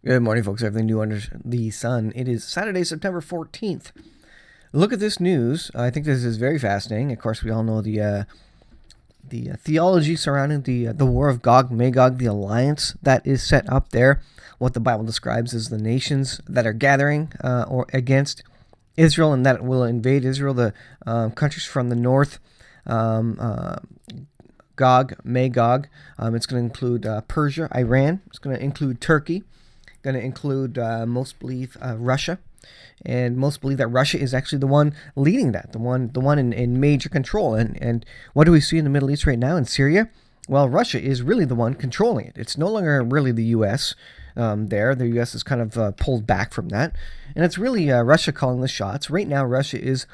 Good morning, folks. Everything new under the sun. It is Saturday, September 14th. Look at this news. I think this is very fascinating. Of course, we all know the theology surrounding the war of Gog Magog, the alliance that is set up there. What the Bible describes as the nations that are gathering or against Israel, and that will invade Israel. The countries from the north. Gog, Magog. It's going to include Persia, Iran. It's going to include Turkey. Going to include, most believe, Russia. And most believe that Russia is actually the one leading that, the one in major control. And what do we see in the Middle East right now in Syria? Well, Russia is really the one controlling it. It's no longer really the U.S. There. The U.S. is kind of pulled back from that. And it's really Russia calling the shots. Right now, Russia is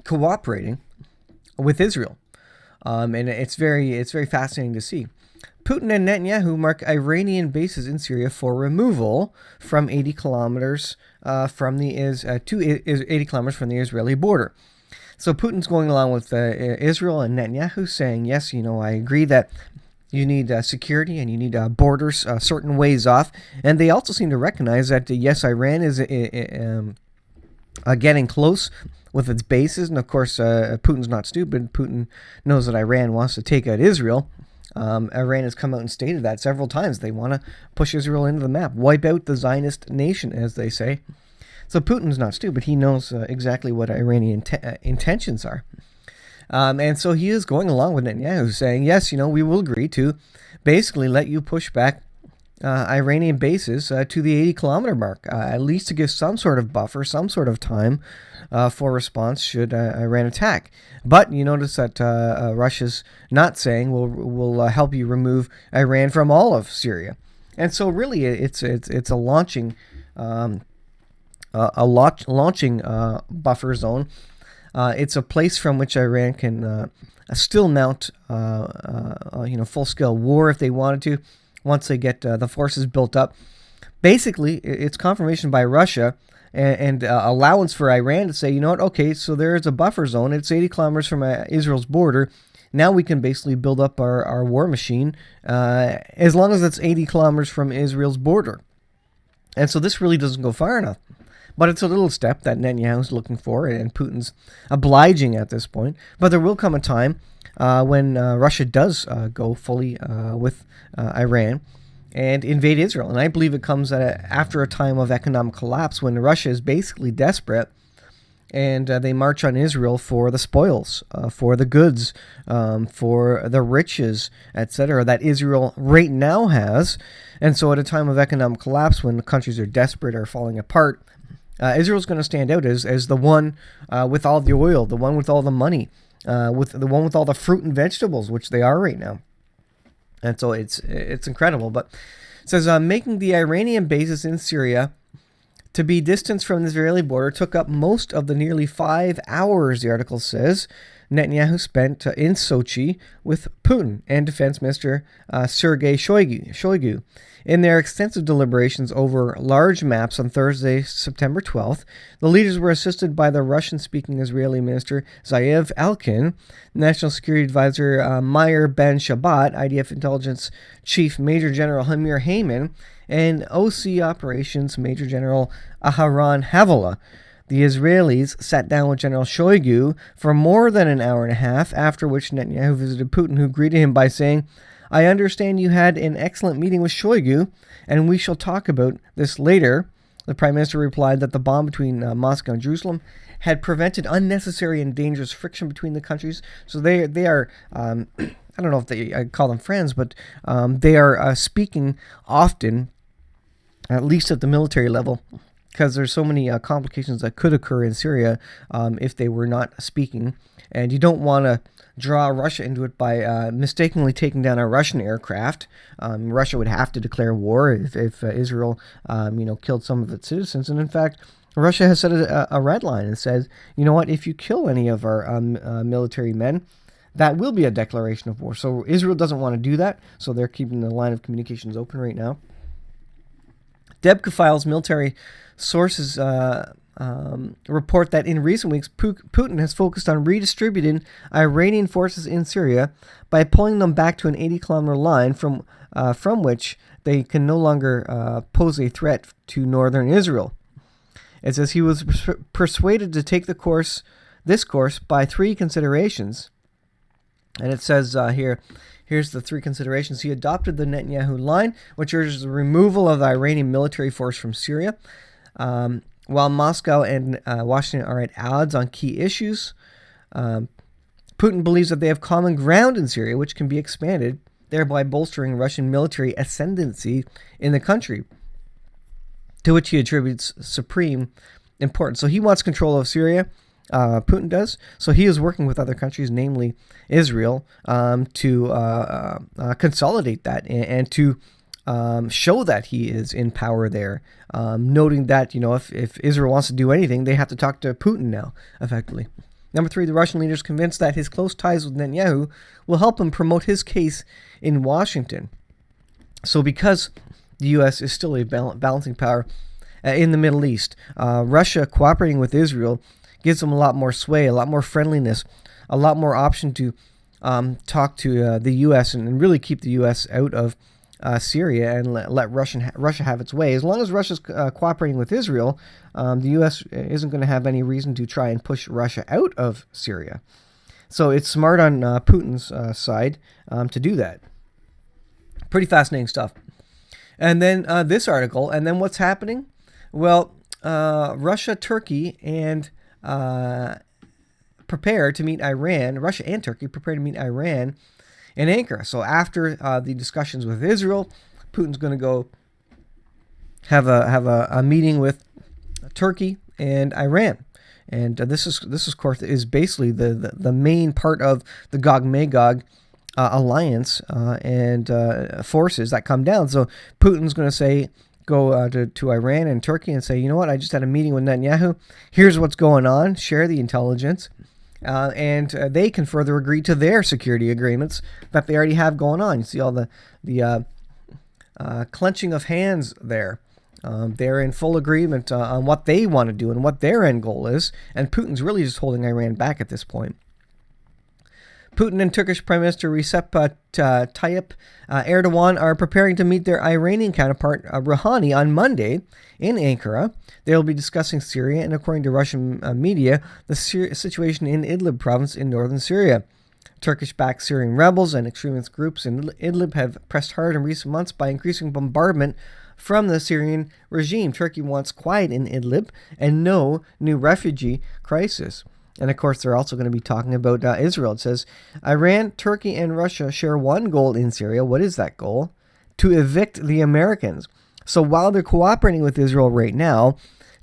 cooperating with Israel. And it's very fascinating to see. Putin and Netanyahu mark Iranian bases in Syria for removal from 80 kilometers from the 80 kilometers from the Israeli border. So Putin's going along with Israel and Netanyahu, saying, yes, I agree that you need security and you need borders certain ways off. And they also seem to recognize that, yes, Iran is getting close with its bases. And of course, Putin's not stupid. Putin knows that Iran wants to take out Israel. Iran has come out and stated that several times. They want to push Israel into the map, wipe out the Zionist nation, as they say. So Putin's not stupid. He knows exactly what Iranian intentions are. And so he is going along with Netanyahu, saying, yes, we will agree to basically let you push back Iranian bases to the 80-kilometer mark, at least to give some sort of buffer, some sort of time for response should Iran attack. But you notice that Russia's not saying we'll help you remove Iran from all of Syria, and so really it's a launching buffer zone. It's a place from which Iran can still mount full-scale war if they wanted to. Once they get the forces built up, basically it's confirmation by Russia and allowance for Iran to say, you know what, okay, so there's a buffer zone. It's 80 kilometers from Israel's border. Now we can basically build up our war machine as long as it's 80 kilometers from Israel's border. And so this really doesn't go far enough. But it's a little step that Netanyahu's looking for, and Putin's obliging at this point. But there will come a time when Russia does go fully with Iran and invade Israel. And I believe it comes after a time of economic collapse when Russia is basically desperate and they march on Israel for the spoils, for the goods, for the riches, etc., that Israel right now has. And so at a time of economic collapse when the countries are desperate or falling apart, Israel's going to stand out as the one with all the oil, the one with all the money, with the one with all the fruit and vegetables, which they are right now. And so it's incredible. But it says, making the Iranian bases in Syria to be distanced from the Israeli border took up most of the nearly 5 hours, the article says, Netanyahu spent in Sochi with Putin and Defense Minister Sergei Shoigu. In their extensive deliberations over large maps on Thursday, September 12th, the leaders were assisted by the Russian-speaking Israeli Minister Ze'ev Elkin, National Security Advisor Meir Ben-Shabbat, IDF Intelligence Chief Major General Hamir Heyman, and OC Operations Major General Aharon Havilah. The Israelis sat down with General Shoigu for more than an hour and a half, after which Netanyahu visited Putin, who greeted him by saying, I understand you had an excellent meeting with Shoigu, and we shall talk about this later. The Prime Minister replied that the bomb between Moscow and Jerusalem had prevented unnecessary and dangerous friction between the countries. So they are, I don't know if I call them friends, but they are speaking often, at least at the military level, because there's so many complications that could occur in Syria if they were not speaking. And you don't want to draw Russia into it by mistakenly taking down a Russian aircraft. Russia would have to declare war if Israel, killed some of its citizens. And in fact, Russia has set a red line and says, you know what, if you kill any of our military men, that will be a declaration of war. So Israel doesn't want to do that. So they're keeping the line of communications open right now. Debka Files military sources report that in recent weeks, Putin has focused on redistributing Iranian forces in Syria by pulling them back to an 80-kilometer line from which they can no longer pose a threat to northern Israel. It says he was persuaded to take this course by three considerations. And it says here's the three considerations. He adopted the Netanyahu line, which urges the removal of the Iranian military force from Syria. While Moscow and Washington are at odds on key issues, Putin believes that they have common ground in Syria, which can be expanded, thereby bolstering Russian military ascendancy in the country, to which he attributes supreme importance. So he wants control of Syria, Putin does. So he is working with other countries, namely Israel, to consolidate that and to show that he is in power there, noting that, if Israel wants to do anything, they have to talk to Putin now, effectively. Number 3, the Russian leader is convinced that his close ties with Netanyahu will help him promote his case in Washington. So because the U.S. is still a balancing power in the Middle East, Russia cooperating with Israel gives them a lot more sway, a lot more friendliness, a lot more option to talk to the U.S. and really keep the U.S. out of Syria and let Russia have its way. As long as Russia's cooperating with Israel, the U.S. isn't going to have any reason to try and push Russia out of Syria. So it's smart on Putin's side to do that. Pretty fascinating stuff. And then this article, and then what's happening? Well, Russia, Turkey, and prepare to meet Iran. Russia and Turkey prepare to meet Iran in Ankara. So after the discussions with Israel, Putin's going to go have a meeting with Turkey and Iran, and this of course is basically the main part of the Gog-Magog alliance and forces that come down. So Putin's going to go to Iran and Turkey and say, you know what, I just had a meeting with Netanyahu. Here's what's going on. Share the intelligence. And they can further agree to their security agreements that they already have going on. You see all the clenching of hands there. They're in full agreement on what they want to do and what their end goal is. And Putin's really just holding Iran back at this point. Putin and Turkish Prime Minister Recep Tayyip Erdogan are preparing to meet their Iranian counterpart Rouhani on Monday in Ankara. They will be discussing Syria and, according to Russian media, the situation in Idlib province in northern Syria. Turkish-backed Syrian rebels and extremist groups in Idlib have pressed hard in recent months by increasing bombardment from the Syrian regime. Turkey wants quiet in Idlib and no new refugee crisis. And of course, they're also going to be talking about Israel. It says, Iran, Turkey, and Russia share one goal in Syria. What is that goal? To evict the Americans. So while they're cooperating with Israel right now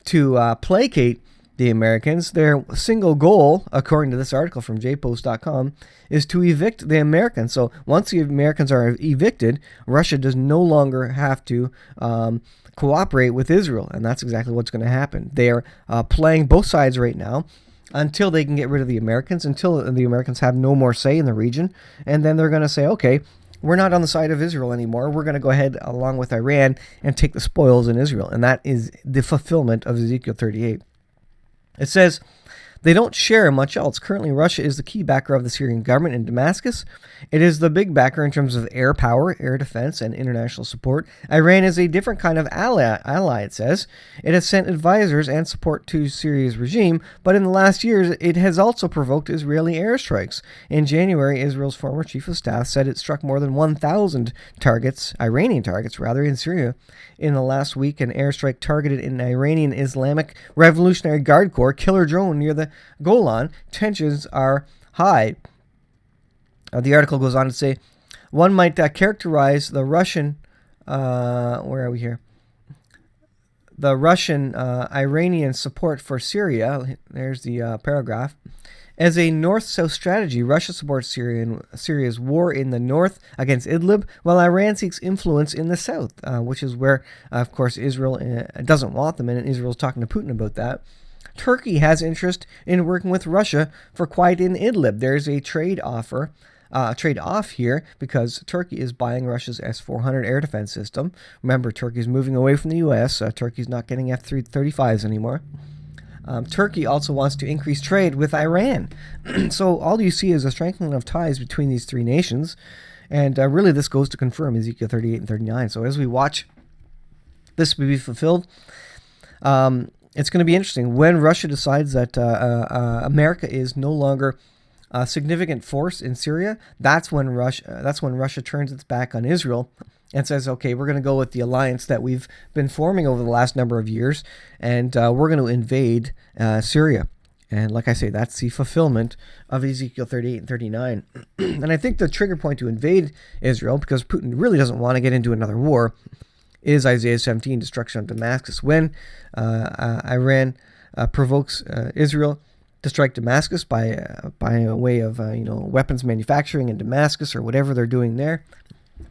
to placate the Americans, their single goal, according to this article from jpost.com, is to evict the Americans. So once the Americans are evicted, Russia does no longer have to cooperate with Israel. And that's exactly what's going to happen. They are playing both sides right now, until they can get rid of the Americans, until the Americans have no more say in the region. And then they're going to say, okay, we're not on the side of Israel anymore. We're going to go ahead along with Iran and take the spoils in Israel. And that is the fulfillment of Ezekiel 38. It says, they don't share much else. Currently, Russia is the key backer of the Syrian government in Damascus. It is the big backer in terms of air power, air defense, and international support. Iran is a different kind of ally, it says. It has sent advisors and support to Syria's regime, but in the last years, it has also provoked Israeli airstrikes. In January, Israel's former chief of staff said it struck more than 1,000 targets, Iranian targets, in Syria. In the last week, an airstrike targeted an Iranian Islamic Revolutionary Guard Corps killer drone near the Golan. Tensions are high. The article goes on to say, one might characterize the Russian, where are we here? The Russian-Iranian support for Syria, there's the paragraph, as a north-south strategy. Russia supports Syria's war in the north against Idlib, while Iran seeks influence in the south, which is where, of course, Israel doesn't want them, and Israel's talking to Putin about that. Turkey has interest in working with Russia for quiet in Idlib. There's a trade offer trade off here because Turkey is buying Russia's S-400 air defense system. Remember, Turkey's moving away from the U.S. Turkey's not getting F-35s anymore. Turkey also wants to increase trade with Iran. So all you see is a strengthening of ties between these three nations. And really this goes to confirm Ezekiel 38 and 39. So as we watch this be fulfilled, it's going to be interesting. When Russia decides that America is no longer a significant force in Syria, that's when Russia turns its back on Israel and says, okay, we're going to go with the alliance that we've been forming over the last number of years, and we're going to invade Syria. And like I say, that's the fulfillment of Ezekiel 38 and 39. And I think the trigger point to invade Israel, because Putin really doesn't want to get into another war, is Isaiah 17, destruction of Damascus. When Iran provokes Israel to strike Damascus by a way of weapons manufacturing in Damascus or whatever they're doing there,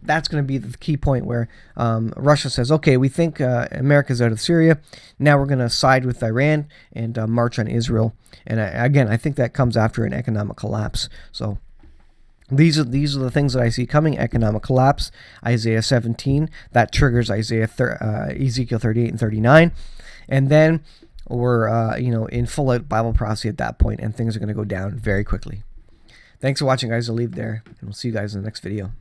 that's going to be the key point where Russia says, okay, we think America's out of Syria. Now we're going to side with Iran and march on Israel. And I think that comes after an economic collapse. So these are the things that I see coming. Economic collapse, Isaiah 17, that triggers Ezekiel 38 and 39. And then we're in full out Bible prophecy at that point, and things are going to go down very quickly. Thanks for watching, guys. I'll leave there, and we'll see you guys in the next video.